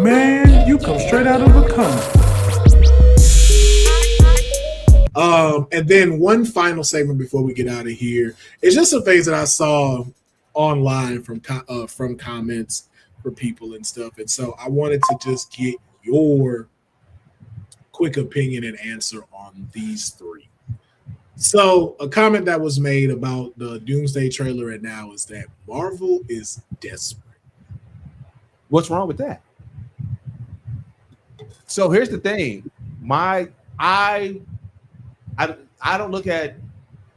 Man, you come straight out of a comic. And then one final segment before we get out of here. It's just some things that I saw online from comments for people and stuff. And so I wanted to just get your quick opinion and answer on these three. So a comment that was made about the Doomsday trailer and now is that Marvel is desperate. What's wrong with that? So here's the thing. I don't look at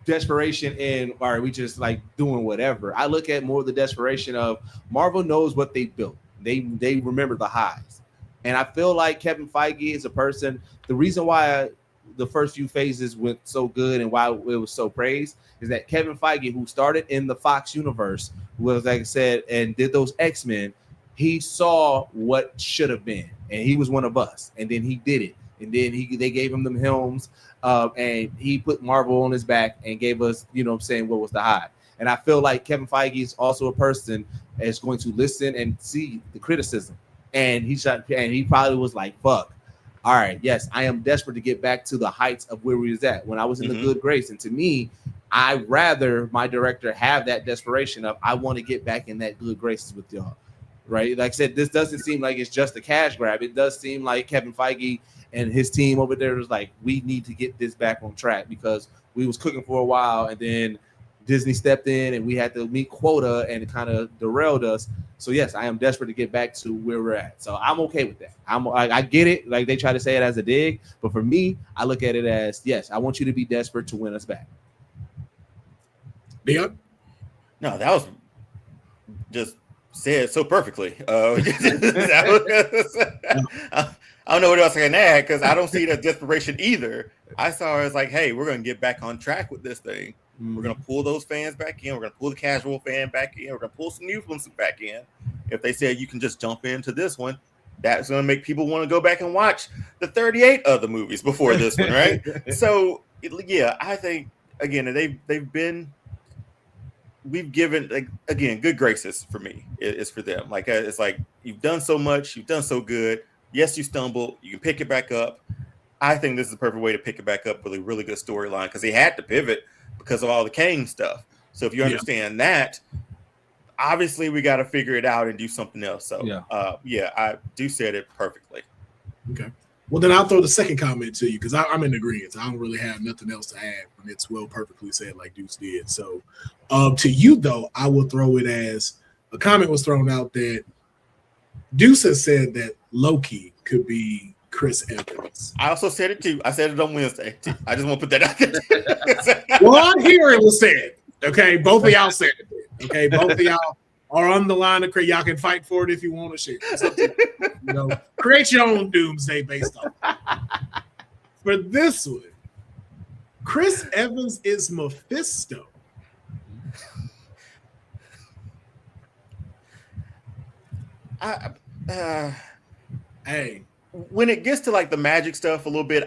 desperation and are we just like doing whatever. I look at more of the desperation of Marvel knows what they built. They remember the highs. And I feel like Kevin Feige is a person. The reason why the first few phases went so good and why it was so praised is that Kevin Feige, who started in the Fox universe, was, like I said, and did those X-Men, he saw what should have been. And he was one of us. And then he did it. And then they gave him them helms. And he put Marvel on his back and gave us, what was the high. And I feel like Kevin Feige is also a person that's going to listen and see the criticism. And he probably was like, fuck. All right, yes, I am desperate to get back to the heights of where we was at when I was in the good grace. And to me, I'd rather my director have that desperation of I want to get back in that good graces with y'all. Right? Like I said, this doesn't seem like it's just a cash grab. It does seem like Kevin Feige and his team over there was like, we need to get this back on track because we was cooking for a while and then Disney stepped in and we had to meet quota and it kind of derailed us. So yes, I am desperate to get back to where we're at. So I'm okay with that. I get it. Like they try to say it as a dig, but for me, I look at it as, yes, I want you to be desperate to win us back. Dion? No, that was just said so perfectly. I don't know what else I can add because I don't see the desperation either. I saw it as like, hey, we're going to get back on track with this thing. We're going to pull those fans back in. We're going to pull the casual fan back in. We're going to pull some new ones back in. If they said you can just jump into this one, that's going to make people want to go back and watch the 38 other movies before this one, right? So, yeah, I think, again, we've given, like, again, good graces for me. It's for them. Like, it's like, you've done so much. You've done so good. Yes, you stumbled. You can pick it back up. I think this is the perfect way to pick it back up with a really good storyline because he had to pivot because of all the Kang stuff. So if you understand that, obviously we got to figure it out and do something else. So, I do said it perfectly. Okay. Well, then I'll throw the second comment to you because I'm in agreement. I don't really have nothing else to add when it's well perfectly said like Deuce did. So to you, though, I will throw it as a comment was thrown out that Deuce has said that Loki could be Chris Evans. I also said it too. I said it on Wednesday too. I just want to put that out there. Well, I hear it was said. Okay, both of y'all said it. Okay, both of y'all are on the line of create. Y'all can fight for it if you want to share. Create your own Doomsday based on it. For this one, Chris Evans is Mephisto. Hey, when it gets to like the magic stuff a little bit,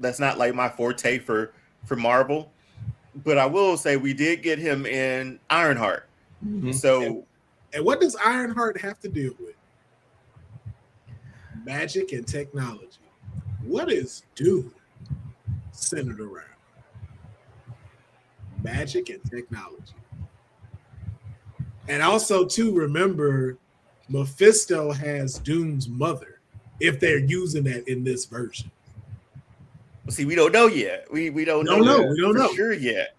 that's not like my forte for Marvel. But I will say we did get him in Ironheart. Mm-hmm. So, and what does Ironheart have to do with magic and technology? What is Doom centered around? Magic and technology. And also, too, remember, Mephisto has Doom's mother, if they're using that in this version. See, we don't know yet. We don't know. We don't know sure yet.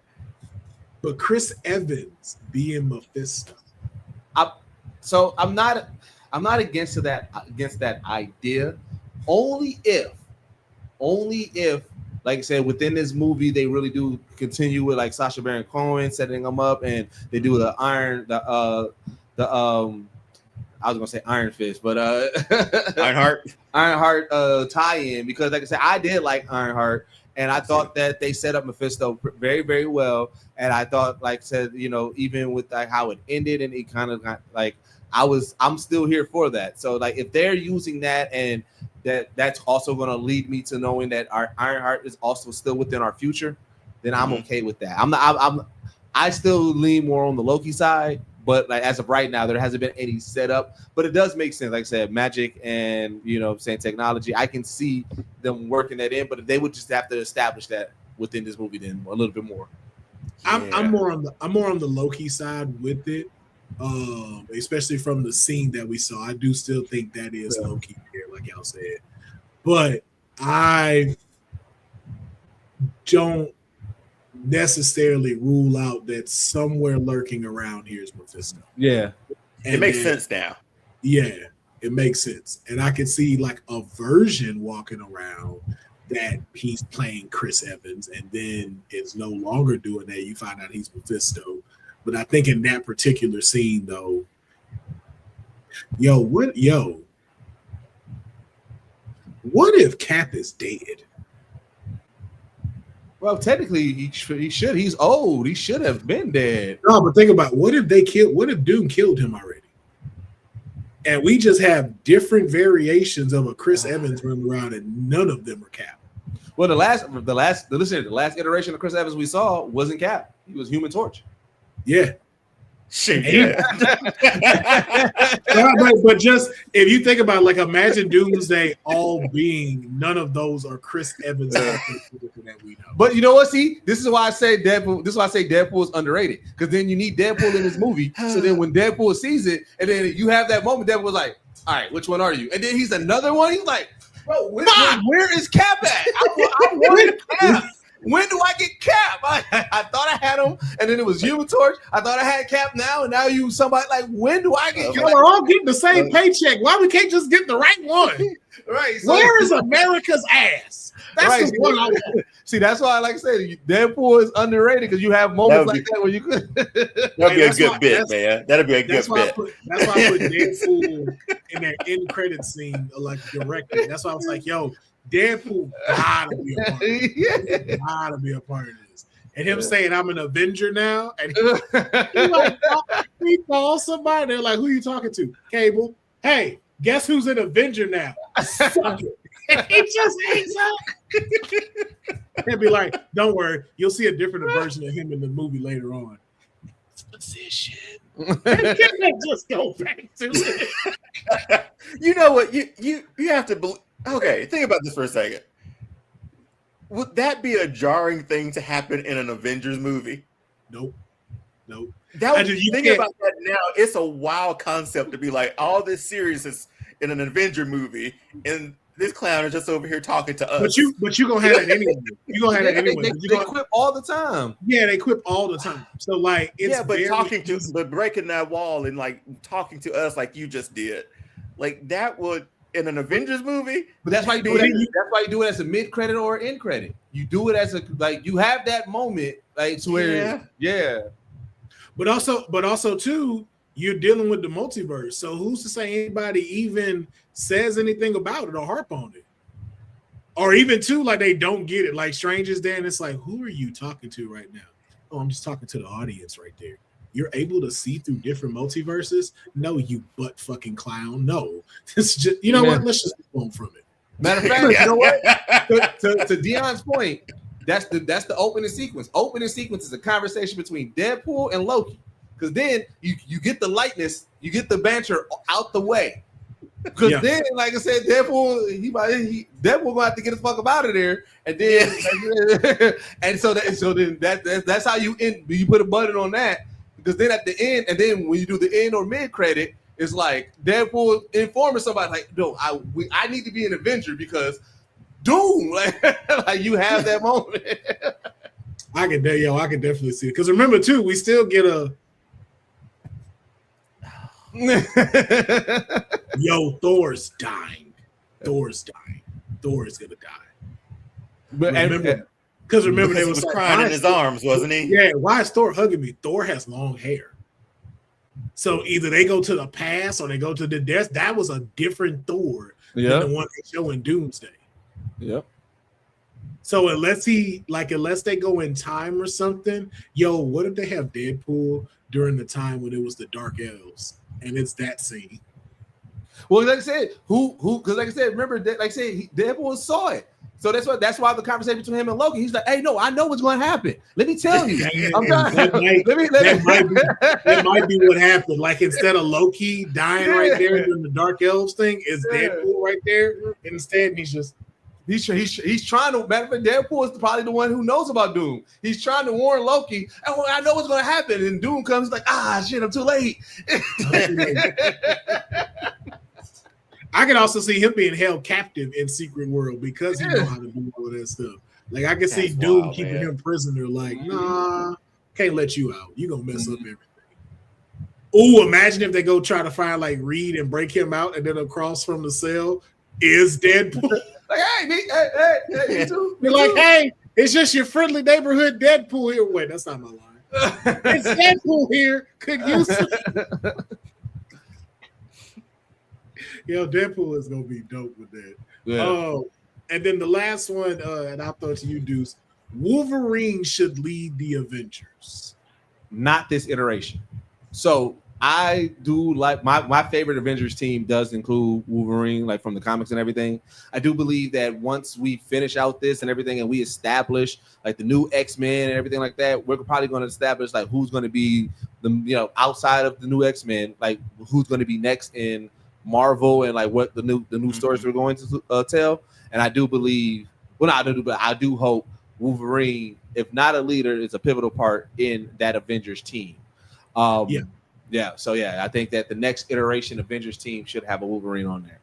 But Chris Evans being Mephisto. I'm not against that idea. Only if, like I said, within this movie they really do continue with like Sacha Baron Cohen setting them up, and they do I was gonna say Iron Fist, but Ironheart tie-in, because like I said, I did like Ironheart, and I thought that they set up Mephisto very, very well. And I thought, like I said, even with like how it ended, and it kind of got like I'm still here for that. So like if they're using that, and that's also gonna lead me to knowing that our Ironheart is also still within our future, then I'm okay with that. I still lean more on the Loki side. But like as of right now, there hasn't been any setup. But it does make sense. Like I said, magic and saying technology. I can see them working that in, but they would just have to establish that within this movie then a little bit more. I'm more on the Loki side with it, especially from the scene that we saw. I do still think that is Loki here, like y'all said, but I don't necessarily rule out that somewhere lurking around here is Mephisto. Yeah, it makes sense now. Yeah, it makes sense, and I can see like a version walking around that he's playing Chris Evans, and then is no longer doing that. You find out he's Mephisto. But I think in that particular scene, though, what if Cap is dead? Well, technically, he should. He's old. He should have been dead. No, but think about what if Doom killed him already? And we just have different variations of a Chris Evans running around, and none of them are Cap. Well, the last iteration of Chris Evans we saw wasn't Cap. He was Human Torch. Yeah. Shit. Yeah. but just if you think about it, like imagine Doomsday all being none of those are Chris Evans that we know. But you know what? See, this is why I say Deadpool. This is why I say Deadpool is underrated, because then you need Deadpool in this movie. So then when Deadpool sees it, and then you have that moment, Deadpool's like, "All right, which one are you?" And then he's another one. He's like, "Bro, where is Cap at? I wanted Cap. When do I get Cap? I thought I had him, and then it was Human Torch. I thought I had Cap now, and now you somebody like, when do I get? Y'all are all getting the same paycheck. Why we can't just get the right one? Right? So, where is America's ass? That's right, the one I want. See, that's why, like I said, Deadpool is underrated because you have moments like that where you could. That'd be a good bit, man. That'd be a good bit. That's why I put Deadpool in that end credit scene, like directed. That's why I was like, yo. Deadpool gotta be a part of this. Gotta be a part of this. And him saying I'm an Avenger now, and he calls somebody. They're like, "Who are you talking to?" Cable. Hey, guess who's an Avenger now? Suck it. He just hangs out. He'll be like, "Don't worry, you'll see a different version of him in the movie later on." Position. Just go back to it. You know what? You have to believe. Okay, think about this for a second. Would that be a jarring thing to happen in an Avengers movie? Nope. That would, you think about that now. It's a wild concept to be like, all this series is in an Avenger movie, and this clown is just over here talking to us. But you gonna have that anyway. You gonna have that anyway. They quip all the time. Yeah, they quip all the time. So like, it's but breaking that wall and like talking to us like you just did, like that would. In an Avengers movie, but that's why you do it. That's why you do it as a mid credit or end credit. You do it as a you have that moment like to where But also too, you're dealing with the multiverse. So who's to say anybody even says anything about it or harp on it, or even too like they don't get it. Like Stranger's Day, and it's like, who are you talking to right now? Oh, I'm just talking to the audience right there. You're able to see through different multiverses? No, you butt fucking clown. No. It's just, what? Let's just move on from it. Matter of fact, you know what? To Dion's point, that's the opening sequence. Opening sequence is a conversation between Deadpool and Loki. Because then you get the lightness, you get the banter out the way. Because then, like I said, Deadpool gonna have to get the fuck up out of there, and then and then that's how you end. You put a button on that. Because then at the end, and then when you do the end or mid credit, it's like Deadpool informing somebody like, "No, I need to be an Avenger because Doom." Like you have that moment. I can definitely see it. Because remember too, we still get a Thor's dying. Thor's gonna die. But remember they was crying in his arms, wasn't he? Yeah, why is Thor hugging me? Thor has long hair. So either they go to the past or they go to the death. That was a different Thor than the one they show in Doomsday. Yep. So unless they go in time or something, what if they have Deadpool during the time when it was the Dark Elves and it's that scene? Well, like I said, because like I said, remember that, like I said, Deadpool saw it. So that's why the conversation between him and Loki. He's like, "Hey, no, I know what's going to happen. Let me tell you. That might be what happened. Like instead of Loki dying right there in the Dark Elves thing, is Deadpool right there. Instead, he's trying to. Matter of fact, Deadpool is probably the one who knows about Doom. He's trying to warn Loki. Oh, I know what's going to happen, and Doom comes like, shit, I'm too late. I can also see him being held captive in Secret World because he knows how to do all of that stuff. Like I can see Doom keeping him prisoner. Like, nah, can't let you out. You gonna mess up everything. Oh, imagine if they go try to find like Reed and break him out, and then across from the cell is Deadpool. Like, hey, me too. You're like, hey, it's just your friendly neighborhood Deadpool here. Wait, that's not my line. It's Deadpool here. Could use it. Yo, Deadpool is gonna be dope with that. Yeah. And then the last one, and I'll throw it to you, Deuce. Wolverine should lead the Avengers. Not this iteration. So I do like my favorite Avengers team does include Wolverine, like from the comics and everything. I do believe that once we finish out this and everything, and we establish like the new X-Men and everything like that, we're probably going to establish like who's going to be the outside of the new X-Men, like who's going to be next in Marvel and like what the new stories we're going to tell. And I do believe, I do hope Wolverine, if not a leader, is a pivotal part in that Avengers team. So I think that the next iteration Avengers team should have a Wolverine on there.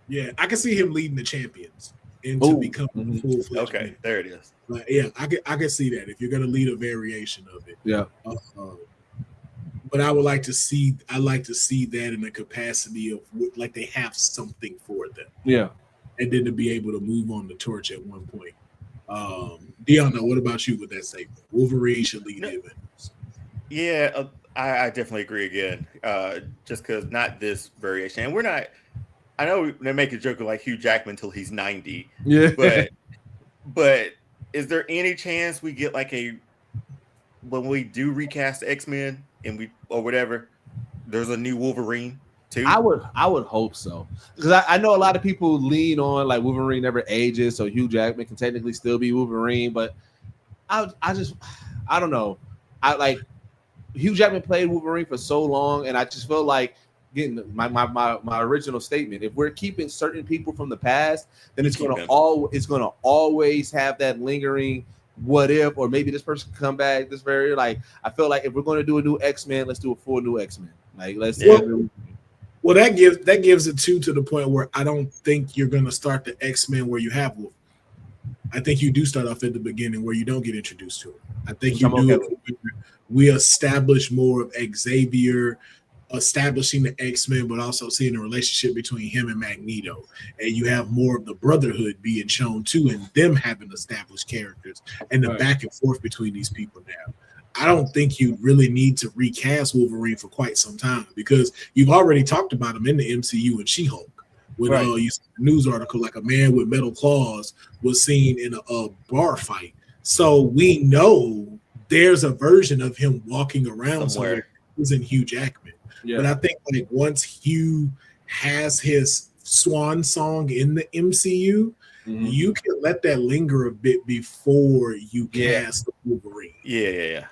Yeah, I can see him leading the champions into becoming full-fledged. Okay, man. There it is. But yeah, I can see that if you're going to lead a variation of it. Yeah. But I would like to see. I like to see that in the capacity of like they have something for them. Yeah. And then to be able to move on the torch at one point. Deanna, what about you with that statement? Wolverine should lead the Avengers. Yeah, I definitely agree again. Just because not this variation, and we're not. I know they make a joke of like Hugh Jackman until he's 90. Yeah, but is there any chance we get like when we do recast the X-Men and or whatever, there's a new Wolverine too? I would hope so, because I know a lot of people lean on like Wolverine never ages, so Hugh Jackman can technically still be Wolverine, but I don't know. I like Hugh Jackman played Wolverine for so long, and I just feel like getting my original statement. If we're keeping certain people from the past, then it's gonna always have that lingering what if, or maybe this person can come back. This very like I feel like if we're going to do a new X-Men, let's do a full new X-Men. Like let's. Well, that gives it to the point where I don't think you're going to start the X-Men where you have Wolverine. I think you do start off at the beginning where you don't get introduced to it. I think you do it. We establish more of Xavier, establishing the X-Men, but also seeing the relationship between him and Magneto. And you have more of the Brotherhood being shown too, and them having established characters and the back and forth between these people now. I don't think you really need to recast Wolverine for quite some time because you've already talked about him in the MCU and She-Hulk. When you see the news article, like a man with metal claws was seen in a bar fight. So we know there's a version of him walking around somewhere isn't Hugh Jackman. Yeah. But I think like once Hugh has his swan song in the MCU, you can let that linger a bit before you cast the Wolverine. Yeah.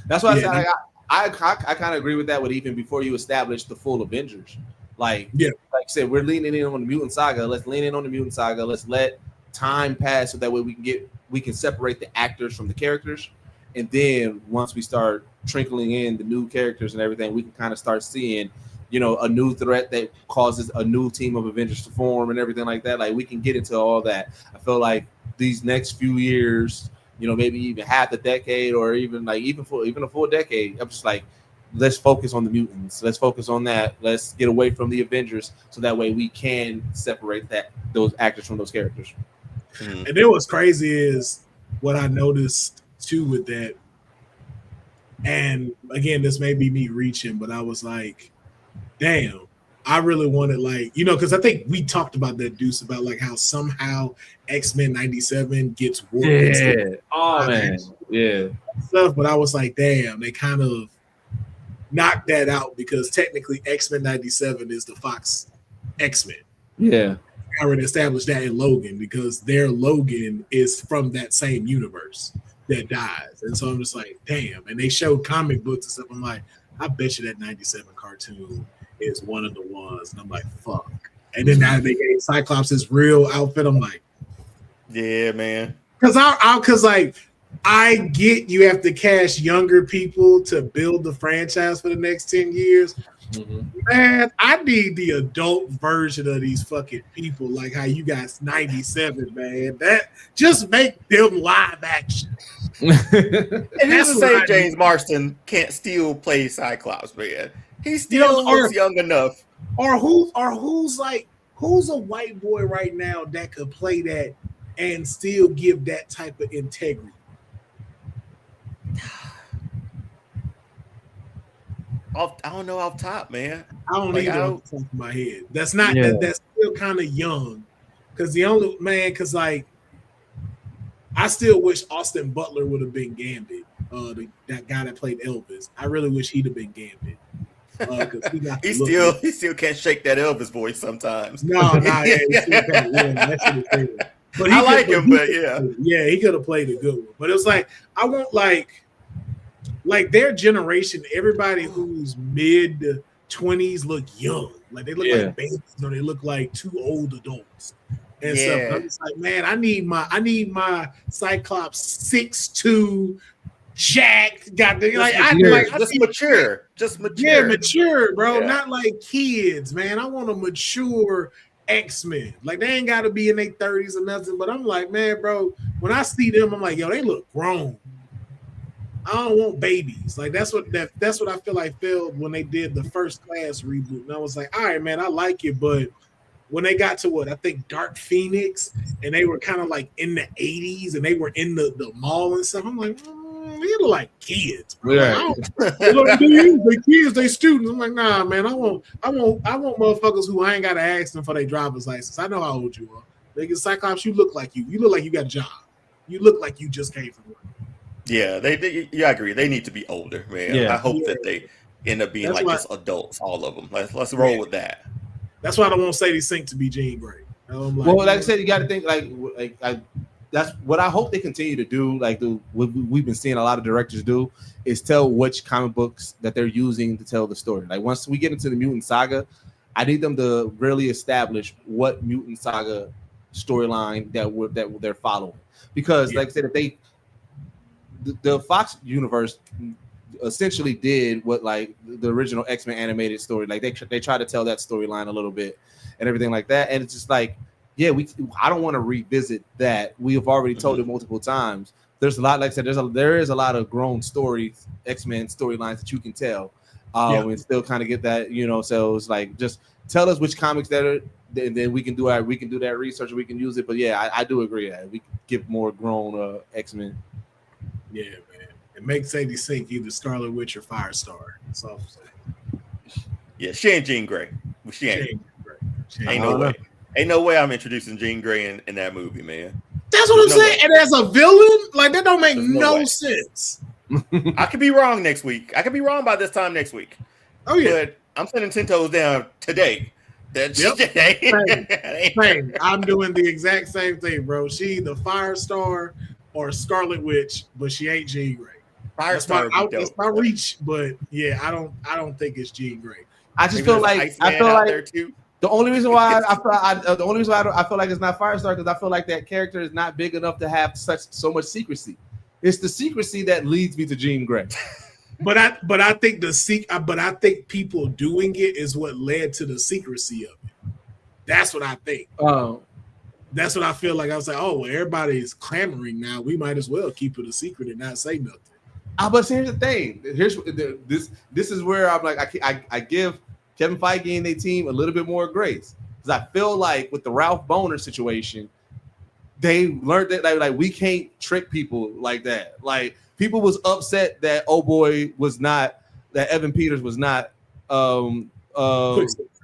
That's why I said I kind of agree with that. With even before you establish the full Avengers, like I said, we're leaning in on the mutant saga. Let's lean in on the mutant saga. Let's let time pass so that way we can separate the actors from the characters, and then once we start trickling in the new characters and everything, we can kind of start seeing, a new threat that causes a new team of Avengers to form and everything like that. Like we can get into all that. I feel like these next few years, maybe even half a decade or even a full decade, I'm just like, let's focus on the mutants. Let's focus on that. Let's get away from the Avengers so that way we can separate those actors from those characters. And then what's crazy is what I noticed too with that. And again, this may be me reaching, but I was like, damn, I really wanted because I think we talked about that, Deuce, about like how somehow X-Men 97 gets warped. Yeah. Oh man. Yeah. Stuff, but I was like, damn, they kind of knocked that out because technically X-Men 97 is the Fox X-Men. Yeah. already established that in Logan because their Logan is from that same universe that dies. And so I'm just like, damn. And they showed comic books and stuff. I'm like, I bet you that 97 cartoon is one of the ones. And I'm like, fuck. And then now they gave Cyclops his real outfit. I'm like, yeah, man. Because I get you have to cast younger people to build the franchise for the next 10 years. Mm-hmm. Man, I need the adult version of these fucking people, like how you got 97, man. That just make them live action. And who's to say James Marsden can't still play Cyclops, man? He still looks young enough. Or who's a white boy right now that could play that and still give that type of integrity? I don't know off top, man. I don't either off the top of my head. That's not that's still kind of young. Because I still wish Austin Butler would have been Gambit. That guy that played Elvis. I really wish he'd have been Gambit. He still can't shake that Elvis voice sometimes. No, he still can't. That shit is crazy. But I like him, but yeah, he could have played a good one. But it was like I want like their generation, everybody who's mid 20s look young. Like they look like babies, or they look like two old adults and stuff. I'm just like, man, I need my Cyclops 6'2", Jack. Just mature. Yeah, mature, bro. Yeah. Not like kids, man. I want a mature X-Men. Like they ain't got to be in their 30s or nothing. But I'm like, man, bro. When I see them, I'm like, yo, they look grown. I don't want babies. Like that's what I feel like failed when they did the First Class reboot. And I was like, all right, man, I like it, but when they got to what I think Dark Phoenix, and they were kind of like in the 80s, and they were in the mall and stuff. I'm like, they look like kids, bro. Yeah. They kids, they students. I'm like, nah, man. I want motherfuckers who I ain't gotta ask them for their driver's license. I know how old you are. Nigga, Cyclops, you look like you. You look like you got a job. You look like you just came from work. Yeah, I agree. They need to be older, man. Yeah. I hope that they end up being just adults, all of them. Let's roll with that. That's why I don't want Sadie Sink to be Jean Grey. Like I said, you got to think that's what I hope they continue to do. Like what we've been seeing a lot of directors do is tell which comic books that they're using to tell the story. Like once we get into the Mutant Saga, I need them to really establish what Mutant Saga storyline that they're following. Because like I said, if the Fox universe essentially did what like the original X-Men animated story, like they try to tell that storyline a little bit and everything like that, and it's just like, yeah, I don't want to revisit that. We have already told it multiple times. There's a lot, like I said, there is a lot of grown stories, X-Men storylines that you can tell, and still kind of get that, So it's like, just tell us which comics that are, and then we can do that research, or we can use it. But yeah, I do agree that we can give more grown X-Men. Yeah, man. It makes Sadie Sink either Scarlet Witch or Firestar. That's all I'm saying. Yeah, she ain't Jean Grey. She ain't. Ain't no way. Ain't no way I'm introducing Jean Grey in that movie, man. That's what I'm saying. And as a villain, like that don't make no sense. I could be wrong next week. I could be wrong by this time next week. Oh yeah. But I'm sending 10 toes down today. Same. I'm doing the exact same thing, bro. She the Firestar or Scarlet Witch, but she ain't Jean Grey. That's my reach, but yeah, I don't think it's Jean Grey. I just feel like the only reason why I feel like it's not Firestar, because I feel like that character is not big enough to have so much secrecy. It's the secrecy that leads me to Jean Grey. But I think people doing it is what led to the secrecy of it. That's what I think. That's what I feel like. I was like, oh, well, everybody's clamoring now. We might as well keep it a secret and not say nothing. But here's the thing. This is where I'm like, I give Kevin Feige and their team a little bit more grace, because I feel like with the Ralph Boner situation, they learned that like we can't trick people like that. Like people was upset that that Evan Peters was not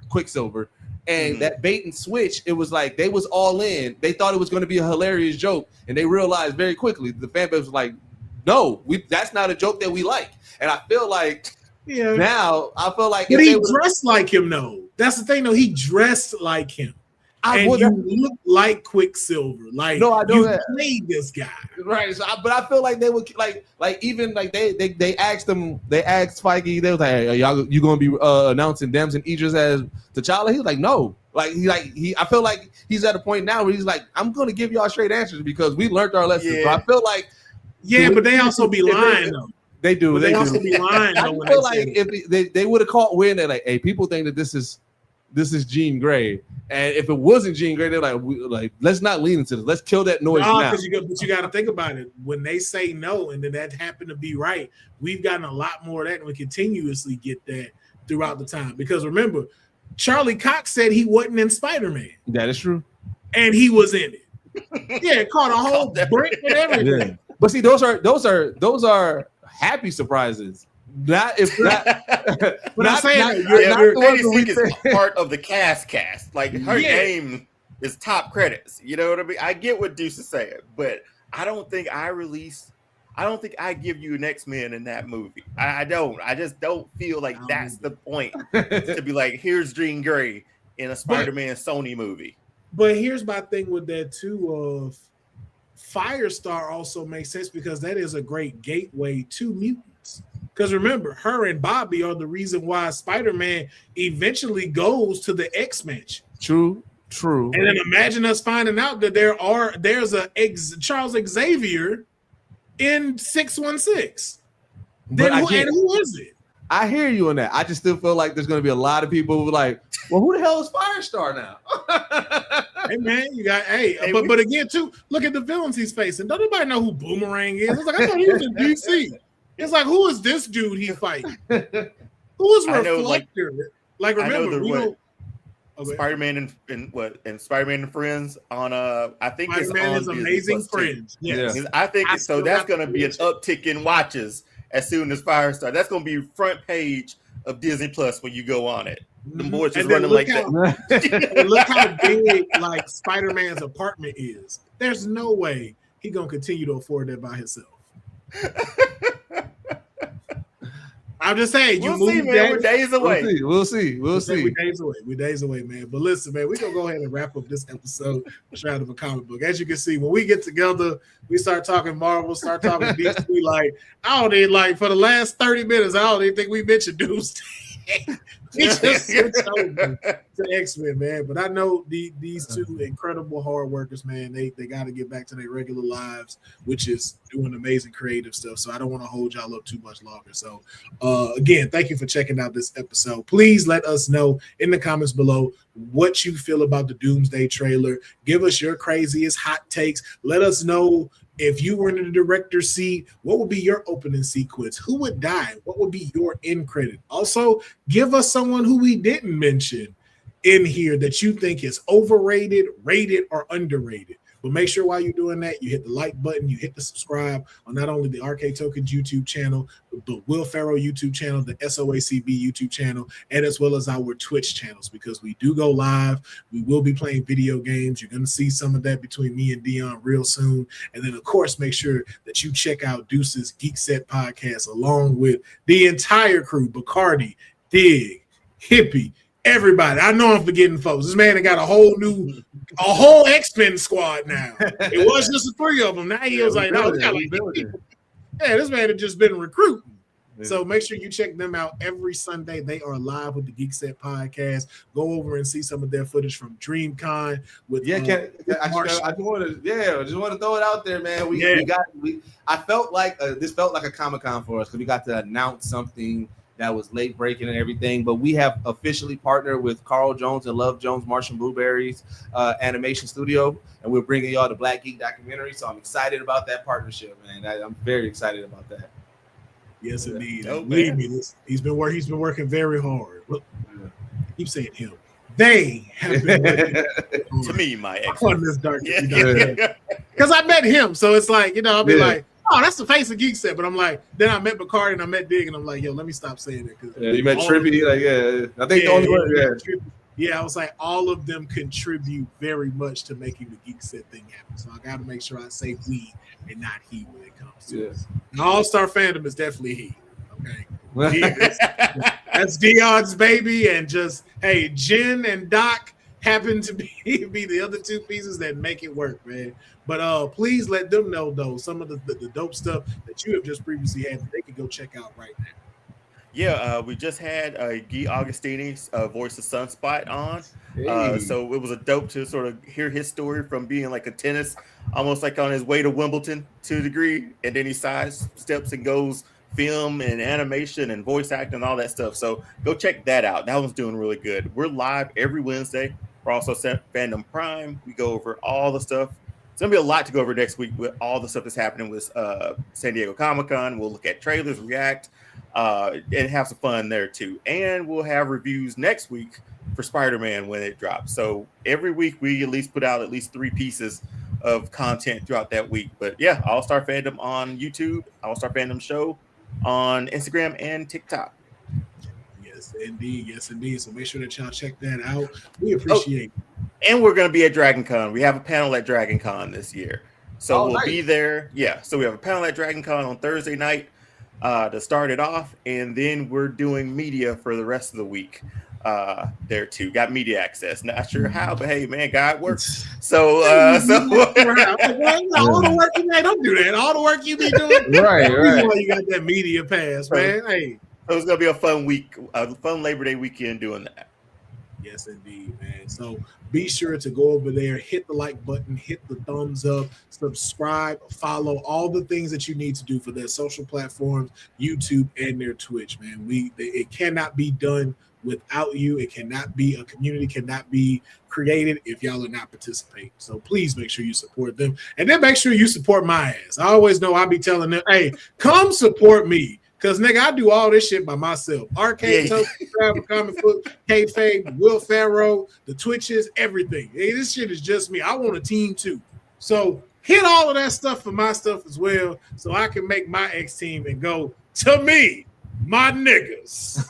Quicksilver. And that bait and switch, it was like they was all in. They thought it was going to be a hilarious joke, and they realized very quickly the fan base was like, "No, that's not a joke that we like." And I feel like but he dressed like him, though. That's the thing, though. He dressed like him. and you look like Quicksilver. Like, no, I know you that. played this guy, right? So, but I feel like they would like even like they asked Feige. They was like, hey, y'all, you gonna be announcing Dems and Idris as T'Challa? He was like, no. I feel like he's at a point now where he's like, I'm gonna give y'all straight answers because we learned our lessons. Yeah. So I feel like, but they also be lying though. They do. They also be lying. I feel like if they would have caught wind, they're like, hey, people think that this is Jean Grey, and if it wasn't Jean Grey, they're like, let's not lean into this. Let's kill that noise now. But you got to think about it. When they say no, and then that happened to be right, we've gotten a lot more of that, and we continuously get that throughout the time. Because remember, Charlie Cox said he wasn't in Spider-Man. That is true, and he was in it. Yeah, caught a whole brick and everything. Yeah. But see, those are happy surprises. Not if not. But I'm saying is part of the cast. Like her name is top credits. You know what I mean? I get what Deuce is saying, but I don't think I give you an X-Men in that movie. I don't. I just don't feel like that's the point to be like, here's Jean Grey in a Spider-Man Sony movie. But here's my thing with that too. Of Firestar also makes sense because that is a great gateway to mutants. Because remember, her and Bobby are the reason why Spider-Man eventually goes to the X-Mansion. True. And then imagine us finding out that there's a Charles Xavier in 616. Then who is it? I hear you on that. I just still feel like there's going to be a lot of people who are like, well, who the hell is Firestar now? Hey man, you got but again too, look at the villains he's facing. Don't nobody know who Boomerang is. It's like, I thought he was in DC. It's like, who is this dude he fighting? Who is Reflector? Like remember, we know Spider-Man and Spider-Man and Friends on I think Spider-Man it's on is Amazing Friends. Yes. Yeah. I think so. That's going to be an uptick in watches as soon as Firestar. That's going to be front page of Disney Plus when you go on it. The more it's just running like that. Look how big like Spider-Man's apartment is. There's no way he's gonna continue to afford that by himself. I'm just saying, we'll see, man. We're days away. We'll see. We're days away, man. But listen, man, we're gonna go ahead and wrap up this episode of Shroud of a Comic Book. As you can see, when we get together, we start talking Marvel, start talking DC. Like, I don't even like for the last 30 minutes, I don't even think we mentioned Doomsday. We just switched over to X-Men, man. But I know these two incredible hard workers, man, they got to get back to their regular lives, which is doing amazing creative stuff. So I don't want to hold y'all up too much longer. So again, thank you for checking out this episode. Please let us know in the comments below what you feel about the Doomsday trailer. Give us your craziest hot takes. Let us know if you were in the director's seat, what would be your opening sequence? Who would die? What would be your end credit? Also, give us someone who we didn't mention in here that you think is overrated, rated, or underrated. But make sure while you're doing that, you hit the like button, you hit the subscribe on not only the Arcade Tokens YouTube channel, the Will Pharaoh YouTube channel, the SOACB YouTube channel, and as well as our Twitch channels, because we do go live. We will be playing video games. You're going to see some of that between me and Dion real soon. And then, of course, make sure that you check out Deuce's Geek Set podcast along with the entire crew, Bacardi, Dig, Hippie, everybody. I know I'm forgetting folks. This man got a whole X-Men squad now. It was just the three of them. Now he was like, no, this man had just been recruiting. Yeah. So make sure you check them out every Sunday. They are live with the Geek Set podcast. Go over and see some of their footage from DreamCon. With I just want to throw it out there, man. I felt like this felt like a Comic-Con for us because we got to announce something that was late breaking and everything, but we have officially partnered with Carl Jones and Love Jones Martian Blueberries animation studio, and we're bringing y'all the Black Geek documentary. So I'm excited about that partnership, man. I'm very excited about that. Yes, indeed. Believe me, he's been working very hard. Look, keep saying him. They have been working to me, my ex on this dark because I met him, so it's like I'll be like, oh, that's the face of Geek Set. But I'm like, then I met Bacardi and I met Dig, and I'm like, yo, let me stop saying it. You met Trippy, I think the only one. I was like, all of them contribute very much to making the Geek Set thing happen. So I got to make sure I say we and not he when it comes to it. All-Star fandom is definitely he. Okay, that's Dion's baby, and just Jen and Doc happen to be the other two pieces that make it work, man. But please let them know though some of the dope stuff that you have just previously had that they can go check out right now. Yeah, we just had Guy Augustini's Voice of Sunspot on. So it was a dope to sort of hear his story from being like a tennis, almost like on his way to Wimbledon to a degree. And then he sidesteps and goes film and animation and voice acting and all that stuff. So go check that out. That one's doing really good. We're live every Wednesday. We're also Fandom Prime. We go over all the stuff. It's going to be a lot to go over next week with all the stuff that's happening with San Diego Comic-Con. We'll look at trailers, react, and have some fun there too. And we'll have reviews next week for Spider-Man when it drops. So every week we at least put out at least 3 pieces of content throughout that week. But yeah, All-Star Fandom on YouTube, All-Star Fandom Show on Instagram and TikTok. Yes, indeed. Yes, indeed. So make sure that y'all check that out. We appreciate it. And we're going to be at Dragon Con. We have a panel at Dragon Con this year. So we'll be there. Yeah. So we have a panel at Dragon Con on Thursday night to start it off. And then we're doing media for the rest of the week there too. Got media access. Not sure how, but hey, man, God works. So all the work you made, don't do that. All the work you be doing. Right. You got that media pass, man. Hey. So it's going to be a fun week, a fun Labor Day weekend doing that. Yes, indeed, man. So be sure to go over there, hit the like button, hit the thumbs up, subscribe, follow, all the things that you need to do for their social platforms, YouTube and their Twitch, man. It cannot be done without you. It cannot be, a community cannot be created if y'all are not participating. So please make sure you support them. And then make sure you support my ass. I always know I be telling them, hey, come support me. Because, nigga, I do all this shit by myself. Arcade, Travel, Comic Book, Kayfabe, Will Pharaoh, the Twitches, everything. Hey, this shit is just me. I want a team, too. So hit all of that stuff for my stuff as well so I can make my X team and go, to me, my niggas.